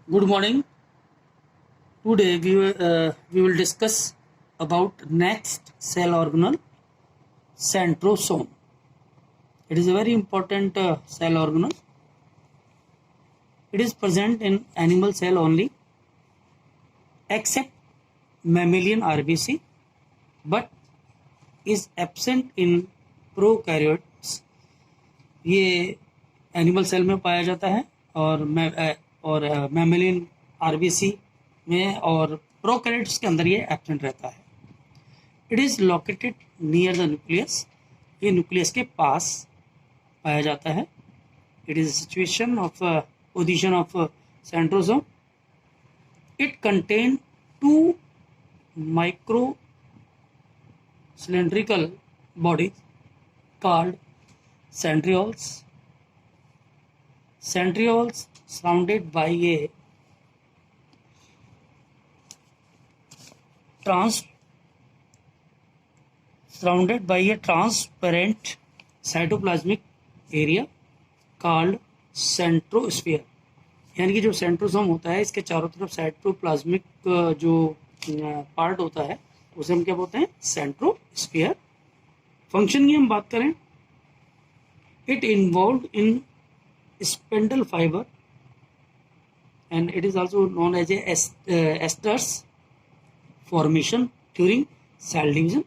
Good morning. Today we will discuss about next cell organelle, centrosome. It is a very important cell organelle. It is present in animal cell only, except mammalian RBC, but is absent in prokaryotes. ये animal cell में पाया जाता है और mammalian RBC में और prokaryotes के अंदर ये एब्सेंट रहता है. It is located near the nucleus. ये न्यूक्लियस के पास पाया जाता है. It is situation of position of centrosome. It contain two micro cylindrical bodies called centrioles. Centrioles surrounded by a transparent cytoplasmic area called centrosphere. यानी कि जो centrosome होता है इसके चारों तरफ साइटोप्लाज्मिक जो पार्ट होता है उसे हम क्या बोलते हैं, सेंट्रोस्फीयर. फंक्शन की हम बात करें, it involve in spindle fibre and it is also known as asters formation during cell division.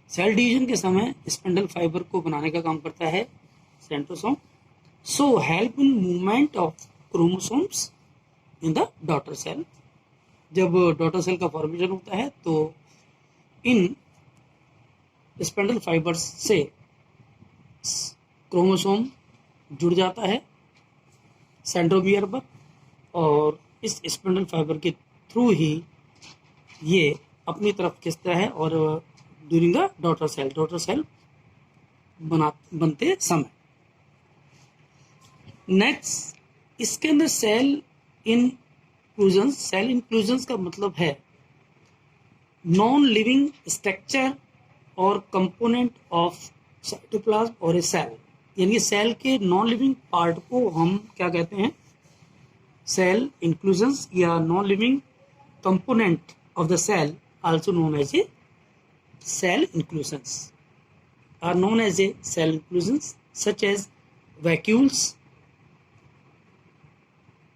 Cell division के समय स्पेंडल फाइबर को बनाने का काम करता है centrosome. So help in movement of chromosomes in the daughter cell. जब daughter cell का फॉर्मेशन होता है तो इन स्पेंडल फाइबर्स से क्रोमोसोम जुड़ जाता है सेंट्रोमियर पर और इस स्पेंडल फाइबर के थ्रू ही ये अपनी तरफ खींचता है और ड्यूरिंग द डॉटर सेल बनते समय. नेक्स्ट, इसके अंदर सेल इंक्लूजन्स का मतलब है नॉन लिविंग स्ट्रक्चर और कंपोनेंट ऑफ साइटोप्लाज्म और ए सेल. यानी सेल के नॉन लिविंग पार्ट को हम क्या कहते हैं, सेल इंक्लूजन्स या non living component of the cell also known as a cell inclusions are known as a cell inclusions such as vacuoles,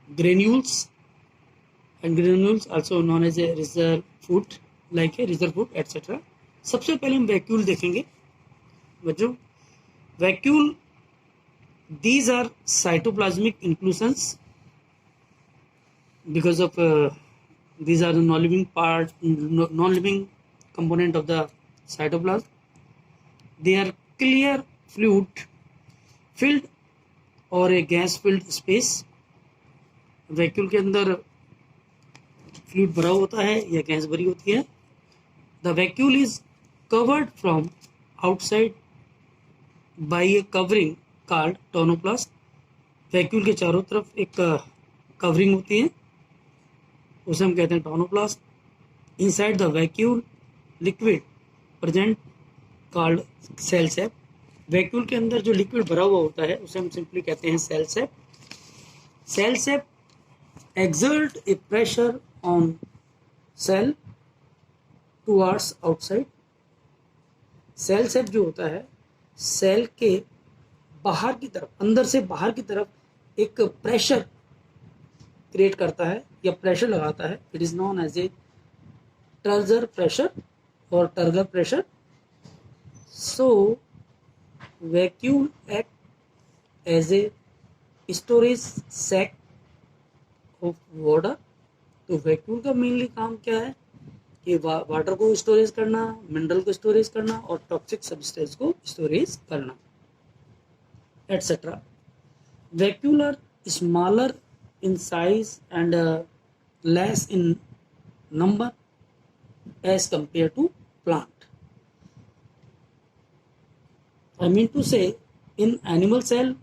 granules and granules also known as a reserve food like a reserve food etc. सबसे पहले हम vacuole देखेंगे बच्चों. Vacuole, these are cytoplasmic inclusions because of these are the non-living component of the cytoplasm. They are clear fluid filled or a gas filled space. Vacuole के अंदर fluid भरा होता है या गैस भरी होती है. The vacuole is covered from outside by a covering called tonoplast. Vacuole के चारों तरफ एक कवरिंग होती है, उसे हम कहते हैं tonoplast. Inside the vacuole liquid present called cell sap. Vacuole के अंदर जो लिक्विड भरा हुआ होता है उसे हम सिंपली कहते हैं cell sap. Cell sap exert a pressure on cell towards outside. Cell sap जो होता है सेल के बाहर की तरफ, अंदर से बाहर की तरफ एक प्रेशर क्रिएट करता है या प्रेशर लगाता है. It is known as a turgor pressure और turgor pressure. So vacuole act as a storage sac of water. तो वैक्यूल का मेनली काम क्या है कि वाटर को स्टोरेज करना, मिनरल को स्टोरेज करना और टॉक्सिक सब्सटेंस को स्टोरेज करना etcetera. Vacuole are smaller in size and less in number as compare to plant. I mean to say in animal cell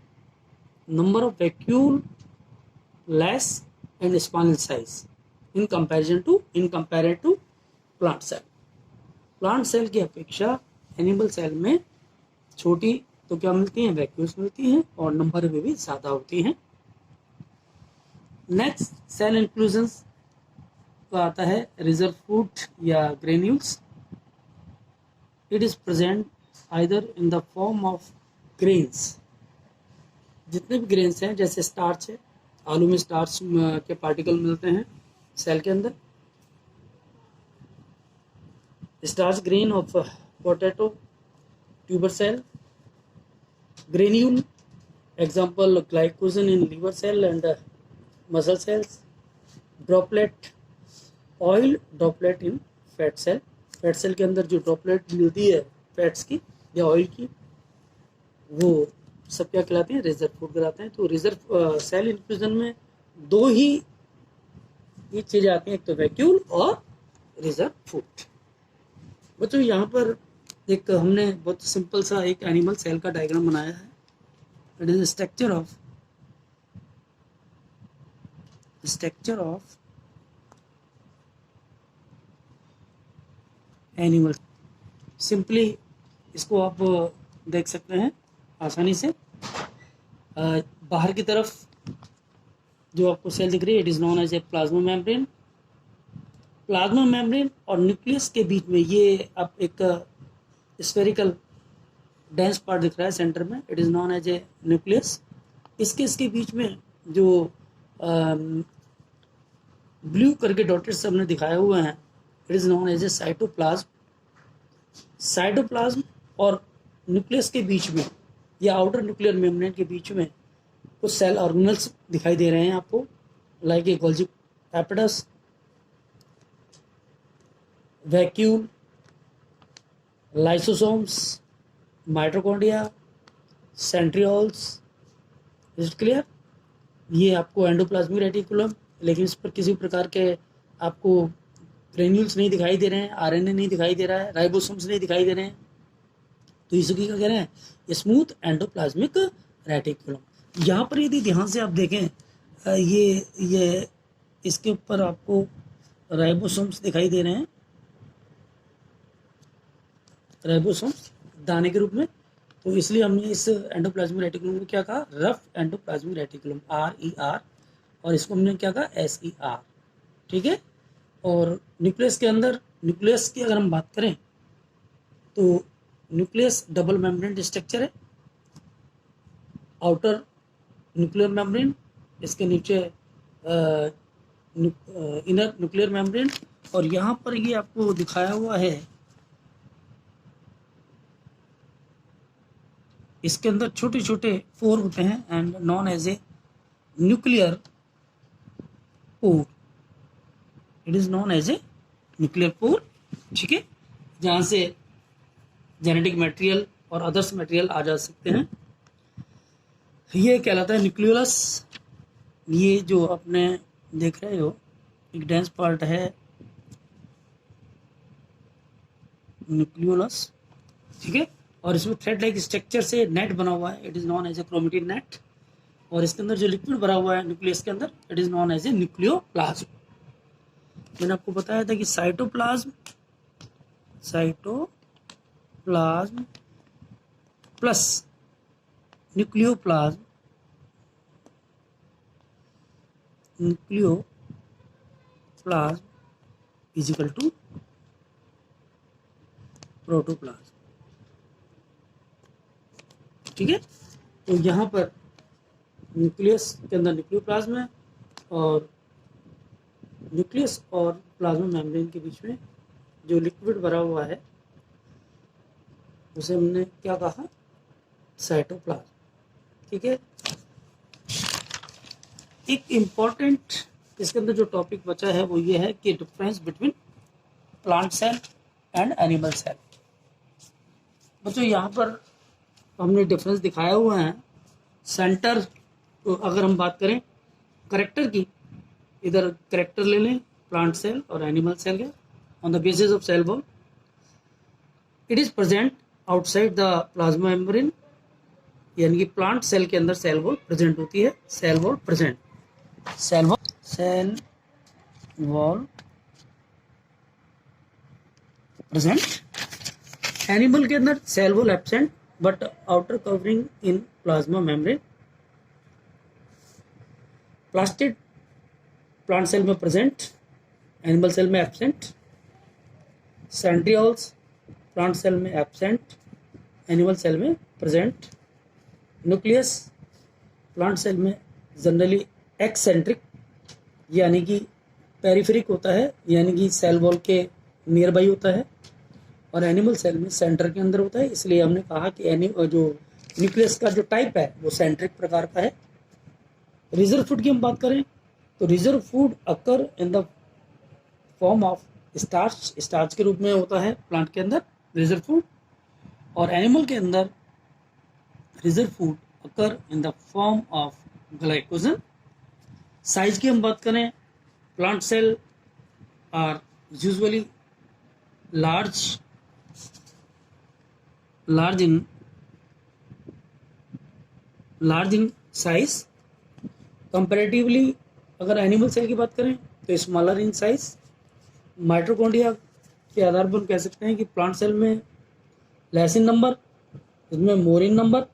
number of vacuole less and small in size in comparison to plant cell. Plant cell की अपेक्षा animal cell में छोटी तो क्या मिलती हैं, vacuoles मिलती हैं और नंबर में भी ज़्यादा होती हैं. नेक्स्ट सेल इंक्लूजन्स का आता है रिजर्व फूड या granules. It is present either in the form of grains. जितने भी ग्रेन्स हैं, जैसे स्टार्च है, आलू में स्टार्च के पार्टिकल मिलते हैं सेल के अंदर. Starch grain of potato, tuber cell. Granule example glycogen in liver cell and muscle cells. Droplet oil droplet in fat cell. Fat cell के अंदर जो ड्रॉपलेट मिलती है फैट्स की या ऑयल की, वो सब क्या कहलाते हैं? रिजर्व फूड कहलाते हैं. तो रिजर्व सेल इन्फ्यूजन में दो ही ये चीजें आती हैं, एक तो वैक्यूल और रिजर्व फूड. बच्चों यहाँ पर एक हमने बहुत सिंपल सा एक एनिमल सेल का डायग्राम बनाया है. It is a structure of animal. Simply इसको आप देख सकते हैं आसानी से. बाहर की तरफ जो आपको सेल दिख रही है, it is known as a plasma membrane. Plasma membrane और न्यूक्लियस के बीच में ये आप एक स्फेरिकल डेंस पार्ट दिख रहा है सेंटर में, it is known as a nucleus. इसके बीच में जो ब्लू करके डॉटेड से हमने दिखाए हुए हैं, it is known as a cytoplasm. Cytoplasm और न्यूक्लियस के बीच में या आउटर न्यूक्लियर मेम्ब्रेन के बीच में कुछ सेल ऑर्गेनल्स दिखाई दे रहे हैं आपको, like a Golgi apparatus, vacuole, lysosomes, mitochondria, centrioles. Is it clear? ये आपको एंडोप्लाज्मिक रेटिकुलम, लेकिन इस पर किसी प्रकार के आपको ग्रेन्यूल्स नहीं दिखाई दे रहे हैं, आरएनए नहीं दिखाई दे रहा है, राइबोसोम्स नहीं दिखाई दे रहे हैं. तो इसकी क्या कह रहे हैं? Smooth endoplasmic reticulum. यहाँ पर यदि ध्यान से आप देखें, ये इसके ऊपर आपको राइबोसोम्स दिखाई दे रहे हैं, राइबोसोम्स दाने के रूप में. तो इसलिए हमने इस एंडोप्लाज्मिक रेटिकुलम को क्या कहा? Rough endoplasmic reticulum, RER. और इसको हमने क्या कहा? SER. ठीक है. और न्यूक्लियस के अंदर, न्यूक्लियस की अगर हम बात करें तो न्यूक्लियस डबल मेम्ब्रेन स्ट्रक्चर है. आउटर न्यूक्लियर मेम्ब्रेन, इसके नीचे इनर न्यूक्लियर मेम्ब्रेन. और यहाँ पर ये आपको दिखाया हुआ है, इसके अंदर छोटे छोटे पोर होते हैं and known as a nuclear pore. It is known as a nuclear pore. ठीक है. जहाँ से जेनेटिक मटेरियल और अदर्स मटेरियल आ जा सकते हैं. ये कहलाता है न्यूक्लियोलस. ये जो आपने देख रहे हो एक डेंस पार्ट है न्यूक्लियोलस. ठीक है. और इसमें थ्रेड लाइक स्ट्रक्चर से नेट बना हुआ है, it is known as a chromatin net. और इसके अंदर जो लिक्विड भरा हुआ है न्यूक्लियस के अंदर, it is known as a nucleoplasm. मैंने आपको बताया था कि cytoplasm plus nucleoplasm is equal to protoplasm. ठीक है. तो यहाँ पर न्यूक्लियस के अंदर न्यूक्लियोप्लाज्म है और न्यूक्लियस और प्लाज्मा मेम्ब्रेन के बीच में जो लिक्विड भरा हुआ है उसे हमने क्या कहा? साइटोप्लाज्म. ठीक है. एक इम्पॉर्टेंट इसके अंदर जो टॉपिक बचा है वो ये है कि difference between plant cell and animal cell. बच्चों यहाँ पर हमने डिफरेंस दिखाया हुआ है. सेंटर, तो अगर हम बात करें करेक्टर की, इधर करेक्टर ले लें प्लांट सेल और एनिमल सेल के on the basis of cell wall. It is present outside the plasma membrane, यानी कि प्लांट सेल के अंदर सेल वॉल प्रेजेंट होती है. Cell wall present, cell wall present. Animal के अंदर cell wall absent but outer covering in plasma membrane. Plastid plant cell में present, animal cell में एब्सेंट। सेंट्रियोल्स प्लांट सेल में absent, animal cell में present. Nucleus plant cell में generally eccentric यानी कि peripheric होता है, यानी कि सेल वॉल के नियर बाई होता है, और एनिमल सेल में सेंटर के अंदर होता है। इसलिए हमने कहा कि जो न्यूक्लियस का जो टाइप है वो सेंट्रिक प्रकार का है। रिजर्व फूड की हम बात करें तो reserve food occur in the form of starch, starch के रूप में होता है प्लांट के अंदर रिजर्व फूड, और एनिमल के अंदर reserve food occur in the form of glycogen. Size की हम बात करें, plant cell are usually large in size comparatively। अगर एनिमल सेल की बात करें तो स्मॉलर इन साइज। माइटोकॉन्ड्रिया के आधार पर हम कह सकते हैं कि प्लांट सेल में लेस इन नंबर, इसमें more in number,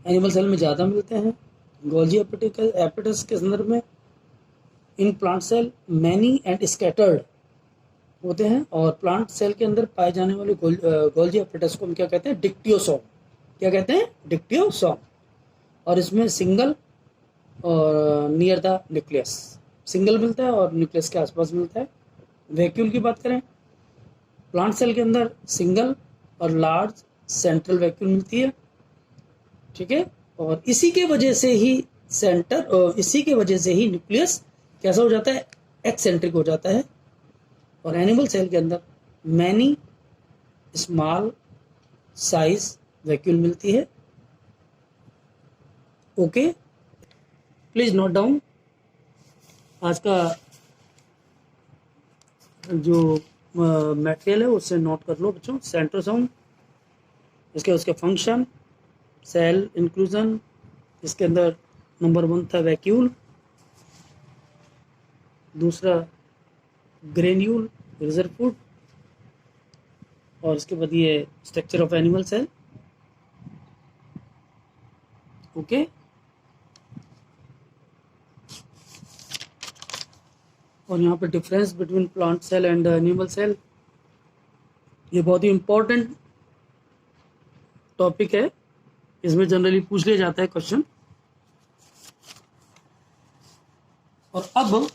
animal cell में ज़्यादा मिलते हैं। गोल्जी एपिटस के संदर्भ में in plant cell many and scattered होते हैं, और प्लांट सेल के अंदर पाए जाने वाले गोल्जी एपिटस को हम क्या कहते हैं, डिक्टियोसोम। क्या कहते हैं, डिक्टियोसोम। और इसमें सिंगल और नियर द न्यूक्लियस, सिंगल मिलता है और न्यूक्लियस के आसपास मिलता है। वैक्यूल की बात करें, प्लांट सेल के अंदर सिंगल और लार्ज सेंट्रल वैक्यूल मिलती है, ठीक है। और इसी के वजह से ही न्यूक्लियस कैसा हो जाता है, एक्सेंट्रिक हो जाता है। और एनिमल सेल के अंदर मैनी स्मॉल साइज वैक्यूल मिलती है। Okay, please note down. आज का जो मटेरियल है उससे नोट कर लो बच्चों। सेंट्रोसोम, उसके फंक्शन, सेल इंक्लूजन, इसके अंदर नंबर 1 था वैक्यूल, दूसरा ग्रेन्यूल रिजर्व फूड, और इसके बाद ये structure of animal cell. Okay, और यहाँ पे difference between plant cell and animal cell, ये बहुत ही इंपॉर्टेंट टॉपिक है, इसमें जनरली पूछ लिया जाता है क्वेश्चन। और अब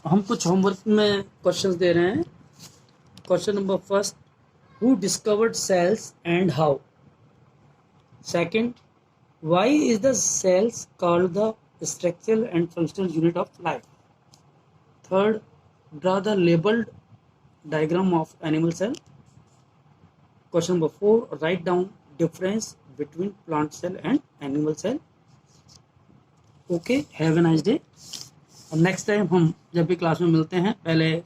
हम कुछ होमवर्क में क्वेश्चंस दे रहे हैं। Question number 1, who discovered cells and how. Second, why is the cells called the structural and functional unit of life. Third, draw the labelled diagram of animal cell. Question number 4, write down difference between plant cell and animal cell. Okay, have a nice day. और next time हम जब भी class में मिलते हैं, पहले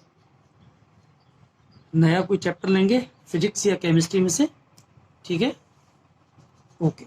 नया कोई चैप्टर लेंगे फिजिक्स या केमिस्ट्री में से, ठीक है। ओके।